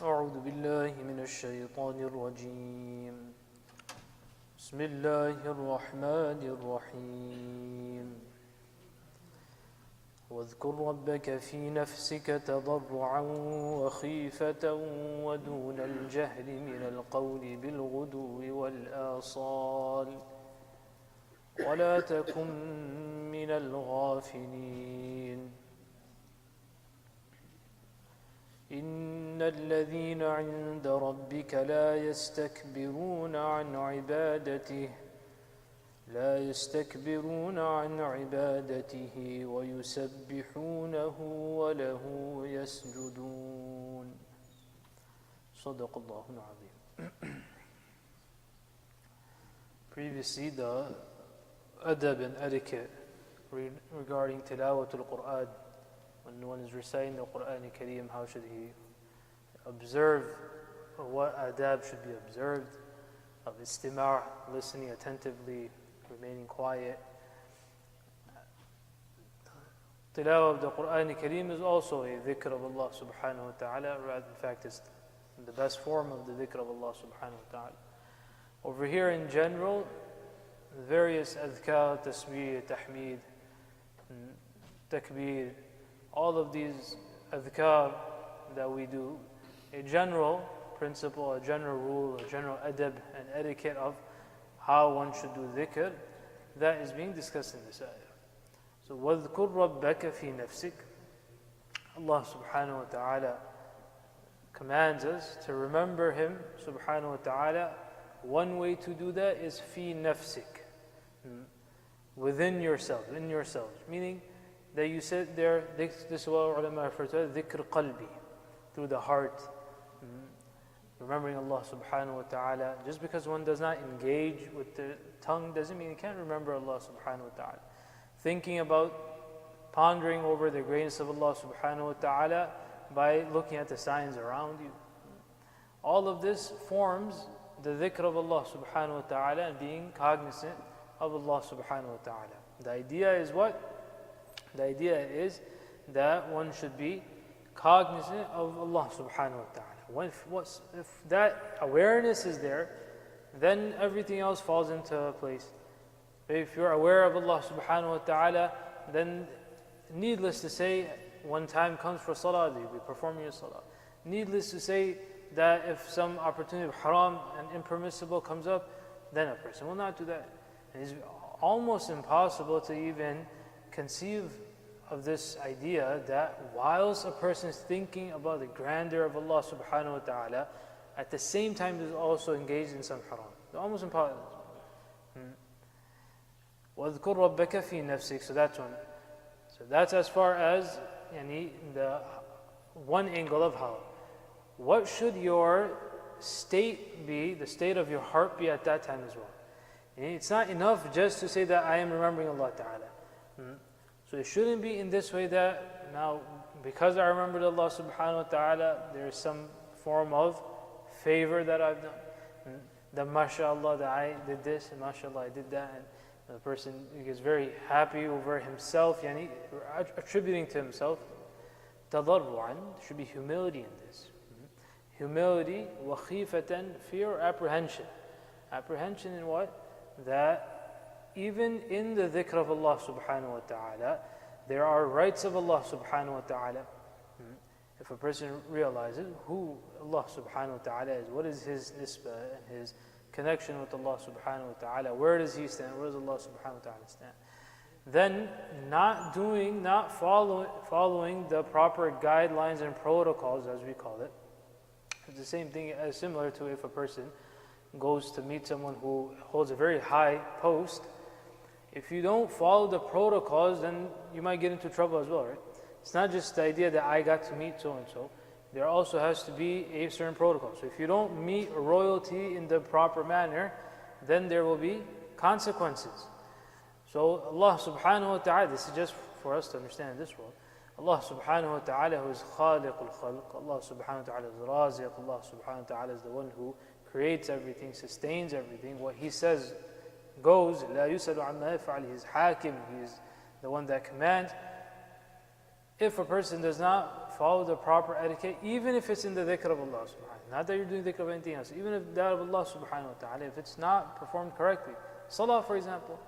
أعوذ بالله من الشيطان الرجيم بسم الله الرحمن الرحيم واذكر ربك في نفسك تضرعا وخيفة ودون الجهر من القول بالغدو والآصال ولا تكن من الغافلين إن الذين عند ربك لا يستكبرون عن عبادته ويسبحونه وله يسجدون صدق الله العظيم. Previously, the adab and etiquette regarding tilawatul Quran. When one is reciting the Quran Kareem, how should he observe, or what adab should be observed, of istima', listening attentively, remaining quiet. Tilawah of the Quran Kareem is also a dhikr of Allah subhanahu wa ta'ala. In fact, it's the best form of the dhikr of Allah subhanahu wa ta'ala. Over here in general, various adhkar, tasbih, tahmeed, takbir, all of these adhkar that we do, a general principle, a general rule, a general adab and etiquette of how one should do dhikr, that is being discussed in this ayah. So, وَاذْكُرْ رَبَّكَ فِي نَفْسِكَ. Allah subhanahu wa ta'ala commands us to remember Him subhanahu wa ta'ala. One way to do that is fi nafsik, within yourself, in yourself. Meaning that you sit there, this is what ulama refer to as dhikr qalbi, through the heart, remembering Allah subhanahu wa ta'ala. Just because one does not engage with the tongue doesn't mean you can't remember Allah subhanahu wa ta'ala. Thinking about, pondering over the greatness of Allah subhanahu wa ta'ala by looking at the signs around you. All of this forms the dhikr of Allah subhanahu wa ta'ala and being cognizant of Allah subhanahu wa ta'ala. The idea is what? The idea is that one should be cognizant of Allah subhanahu wa ta'ala. If that awareness is there, then everything else falls into place. If you're aware of Allah subhanahu wa ta'ala, then needless to say, when time comes for salah, you'll be performing your salah. Needless to say that if some opportunity of haram and impermissible comes up, then a person will not do that. And it's almost impossible to even conceive of this idea that whilst a person is thinking about the grandeur of Allah subhanahu wa ta'ala, at the same time is also engaged in some haram. It's almost impossible. وَاذْكُرْ رَبَّكَ فِي نَفْسِكَ. So that's one. So that's as far as the one angle of how. What should your state be, the state of your heart be at that time as well? It's not enough just to say that I am remembering Allah ta'ala. So it shouldn't be in this way that now, because I remembered Allah subhanahu wa ta'ala, there is some form of favor that I've done. That mashallah that I did this, and mashallah I did that, and the person is very happy over himself, attributing to himself. Tadarru'an, should be humility in this. Humility, wa khifatan, fear, apprehension. Apprehension in what? That even in the dhikr of Allah subhanahu wa ta'ala, there are rights of Allah subhanahu wa ta'ala. If a person realizes who Allah subhanahu wa ta'ala is, what is his nisbah and his connection with Allah subhanahu wa ta'ala, where does he stand, where does Allah subhanahu wa ta'ala stand, then not following the proper guidelines and protocols, as we call it. It's the same thing as similar to if a person goes to meet someone who holds a very high post. If you don't follow the protocols, then you might get into trouble as well, right? It's not just the idea that I got to meet so-and-so. There also has to be a certain protocol. So if you don't meet royalty in the proper manner, then there will be consequences. So Allah subhanahu wa ta'ala, this is just for us to understand in this world. Allah subhanahu wa ta'ala, who is khaliq al-khalq, Allah subhanahu wa ta'ala is raziq, Allah subhanahu wa ta'ala is the one who creates everything, sustains everything. What He says goes. لا يسأل عما يفعل. He is hakim, He is the one that commands. If a person does not follow the proper etiquette, even if it's in the dhikr of Allah subhanahu. Not that you're doing dhikr of anything else, even if that of Allah subhanahu wa ta'ala, if it's not performed correctly. Salah, for example,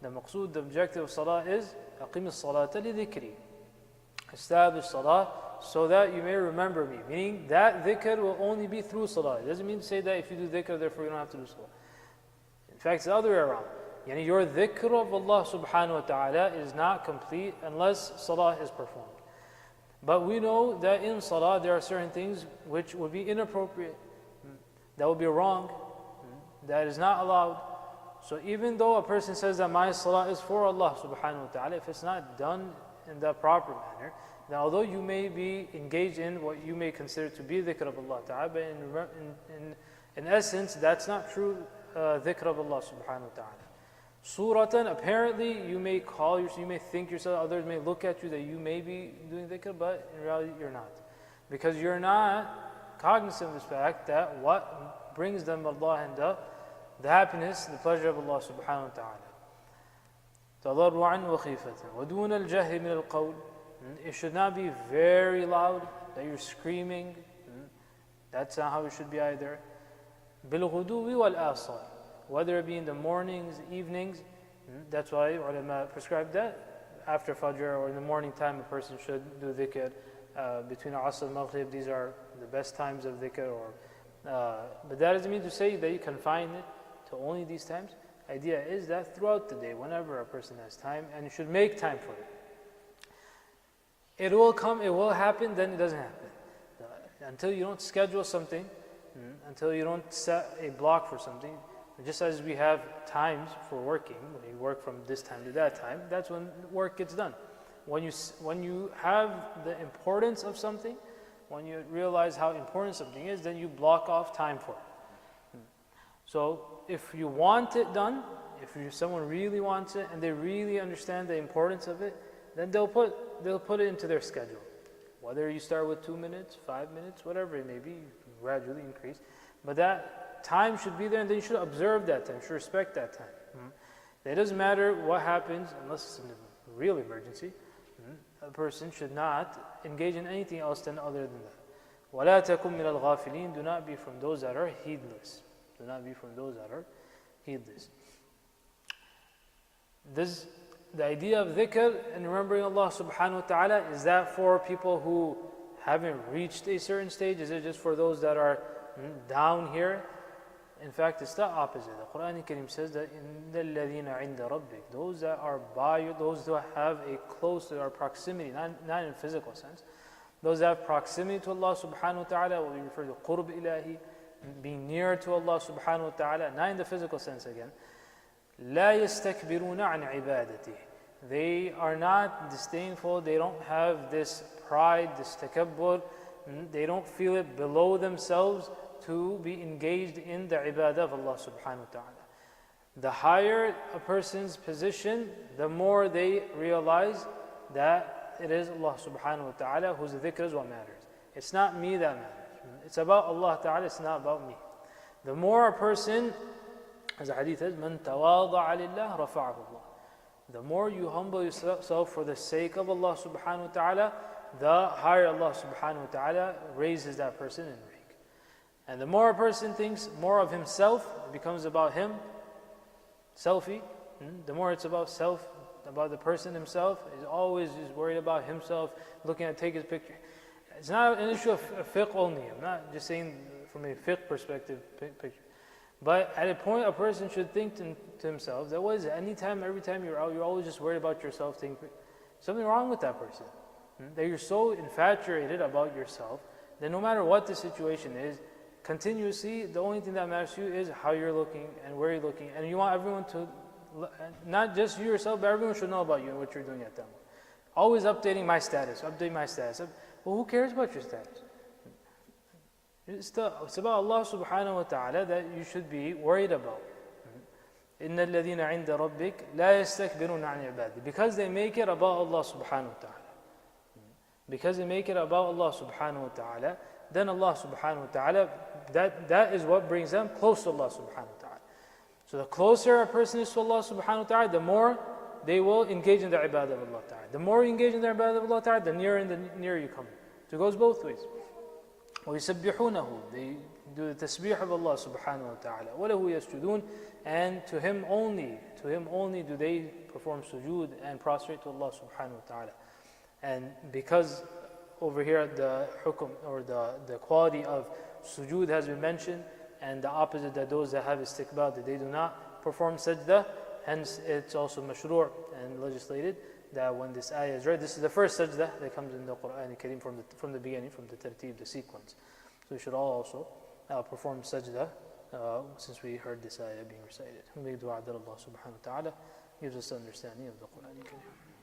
the maqsood, the objective of salah is aqim as-salata li dhikri. Establish salah so that you may remember me. Meaning that dhikr will only be through salah. It doesn't mean to say that if you do dhikr, therefore you don't have to do salah. In fact, it's the other way around. Yani your dhikr of Allah subhanahu wa ta'ala is not complete unless salah is performed. But we know that in salah there are certain things which would be inappropriate, that would be wrong, that is not allowed. So even though a person says that my salah is for Allah subhanahu wa ta'ala, if it's not done in the proper manner, then although you may be engaged in what you may consider to be dhikr of Allah ta'ala, but in essence that's not true dhikr of Allah subhanahu wa ta'ala. Suratan, apparently you may think yourself, others may look at you that you may be doing dhikr, but in reality you're not. Because you're not cognizant of this fact that what brings them Allah and the happiness, the pleasure of Allah subhanahu wa ta'ala. تضرعا وخيفة ودون الجهر من القول. It should not be very loud, that you're screaming. That's not how it should be either. بالغدو والآصال. Whether it be in the mornings, evenings, that's why ulama prescribed that. After Fajr or in the morning time, a person should do dhikr. Between Asr and Maghrib, these are the best times of dhikr. But that doesn't mean to say that you confine it to only these times. Idea is that throughout the day, whenever a person has time, and you should make time for it. It will come, it will happen, then it doesn't happen. Until you don't schedule something, until you don't set a block for something, just as we have times for working, when you work from this time to that time, that's when work gets done. When you have the importance of something, when you realize how important something is, then you block off time for it. So if you want it done, if someone really wants it and they really understand the importance of it, then they'll put it into their schedule. Whether you start with 2 minutes, 5 minutes, whatever it may be, you can gradually increase. But that time should be there, and then you should observe that time, you should respect that time. It doesn't matter what happens, unless it's a real emergency. A person should not engage in anything else than other than that. وَلَا تَكُمْ مِنَ الْغَافِلِينَ. Do not be from those that are heedless. Do not be from those that are heedless. The idea of dhikr and remembering Allah subhanahu wa ta'ala, is that for people who haven't reached a certain stage? Is it just for those that are down here? In fact, it's the opposite. The Quran Kareem says that إِنَّ الَّذِينَ عِنْدَ رَبِّكَ. Those that are by you, those who have a close or proximity, not in a physical sense. Those that have proximity to Allah subhanahu wa ta'ala, what we refer to qurb ilahi, being near to Allah subhanahu wa ta'ala, not in the physical sense again. لا يستكبرون عن عبادته. They are not disdainful, they don't have this pride, this takabbur, they don't feel it below themselves to be engaged in the ibadah of Allah subhanahu wa ta'ala. The higher a person's position, the more they realize that it is Allah subhanahu wa ta'ala whose dhikr is what matters. It's not me that matters. It's about Allah ta'ala, it's not about me. The more a person, as the hadith says, مَنْ تَوَاضَعَ لِلَّهِ رَفَعَهُ اللَّهُ. The more you humble yourself for the sake of Allah subhanahu wa ta'ala, the higher Allah subhanahu wa ta'ala raises that person in rank. And the more a person thinks more of himself, it becomes about him, selfie. The more it's about self, about the person himself, he's always just worried about himself, looking at take his picture. It's not an issue of fiqh only. I'm not just saying from a fiqh perspective picture. But at a point, a person should think to himself that what is it? Anytime, every time you're out, you're always just worried about yourself. Something wrong with that person. That you're so infatuated about yourself that no matter what the situation is, continuously, the only thing that matters to you is how you're looking and where you're looking. And you want everyone to, not just you yourself, but everyone should know about you and what you're doing at that moment. Always updating my status, update my status. Well, who cares about your status? It's about Allah subhanahu wa ta'ala that you should be worried about. إِنَّ الَّذِينَ عِنْدَ رَبِّكَ لَا يَسْتَكْبِرُونَ عَنْ عِبَادِهِ. Because they make it about Allah subhanahu wa ta'ala. Because they make it about Allah subhanahu wa ta'ala, then Allah subhanahu wa ta'ala, that is what brings them close to Allah subhanahu wa ta'ala. So the closer a person is to Allah subhanahu wa ta'ala, the more they will engage in the ibadah of Allah ta'ala. The more you engage in the ibadah of Allah ta'ala, the nearer and the nearer you come. So it goes both ways. وَيُسَبِّحُونَهُ, they do the tasbih of Allah subhanahu wa ta'ala. وَلَهُ يَسْجُدُونَ, and to Him only do they perform sujood and prostrate to Allah subhanahu wa ta'ala. And because over here the hukum, or the quality of sujood has been mentioned, and the opposite, that those that have istiqbal, that they do not perform sajda, hence it's also mashru' and legislated that when this ayah is read, this is the first sajda that comes in the Quran al-Kareem from the beginning, from the tartib, the sequence. So we should all also perform sajda since we heard this ayah being recited. We make dua that Allah subhanahu wa ta'ala gives us the understanding of the Quran al-Kareem.